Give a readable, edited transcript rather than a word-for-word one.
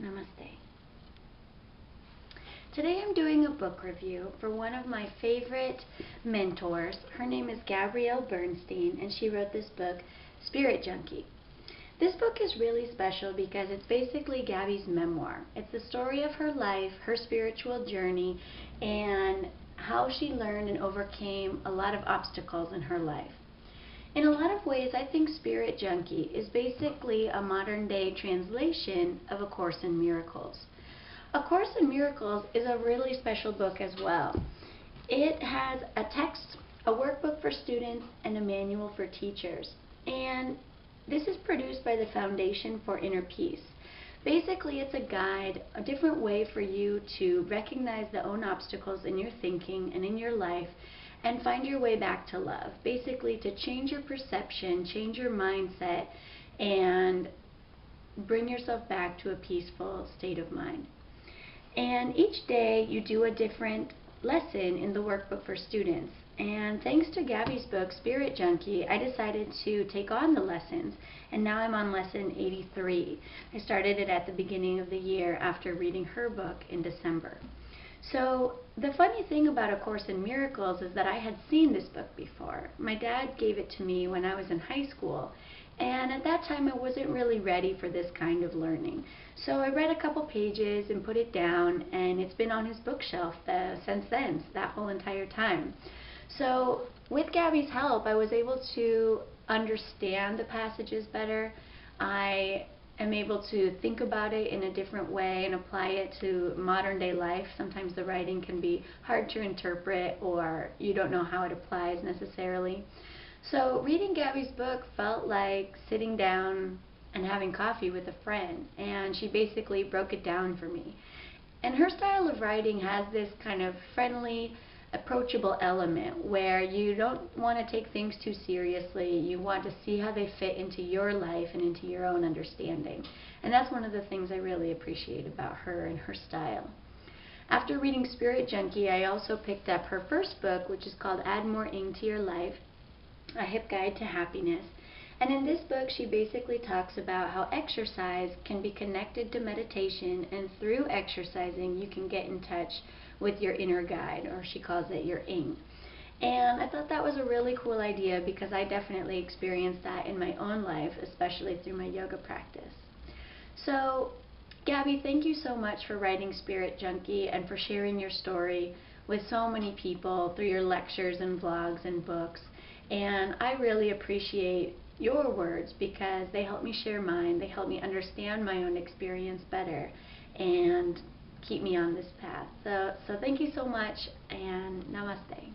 Namaste. Today I'm doing a book review for one of my favorite mentors. Her name is Gabrielle Bernstein, and she wrote this book, Spirit Junkie. This book is really special because it's basically Gabby's memoir. It's the story of her life, her spiritual journey, and how she learned and overcame a lot of obstacles in her life. In a lot of ways, I think Spirit Junkie is basically a modern-day translation of A Course in Miracles. A Course in Miracles is a really special book as well. It has a text, a workbook for students, and a manual for teachers. And this is produced by the Foundation for Inner Peace. Basically, it's a guide, a different way for you to recognize the own obstacles in your thinking and in your life and find your way back to love. Basically, to change your perception, change your mindset, and bring yourself back to a peaceful state of mind. And each day you do a different lesson in the workbook for students. And thanks to Gabby's book, Spirit Junkie, I decided to take on the lessons, and now I'm on lesson 83. I started it at the beginning of the year after reading her book in December. So the funny thing about A Course in Miracles is that I had seen this book before. My dad gave it to me when I was in high school, and at that time I wasn't really ready for this kind of learning. So I read a couple pages and put it down, and it's been on his bookshelf since then, that whole entire time. So with Gabby's help, I was able to understand the passages better. I am able to think about it in a different way and apply it to modern day life. Sometimes the writing can be hard to interpret, or you don't know how it applies necessarily. So reading Gabby's book felt like sitting down and having coffee with a friend, and she basically broke it down for me. And her style of writing has this kind of friendly, approachable element where you don't want to take things too seriously. You want to see how they fit into your life and into your own understanding. And that's one of the things I really appreciate about her and her style. After reading Spirit Junkie, I also picked up her first book, which is called Add More Ing to Your Life, A Hip Guide to Happiness. And in this book, she basically talks about how exercise can be connected to meditation, and through exercising, you can get in touch with your inner guide, or she calls it your ing. And I thought that was a really cool idea because I definitely experienced that in my own life, especially through my yoga practice. So, Gabby, thank you so much for writing Spirit Junkie and for sharing your story with so many people through your lectures and vlogs and books. And I really appreciate your words because they help me share mine, they help me understand my own experience better and keep me on this path. So thank you so much, and namaste.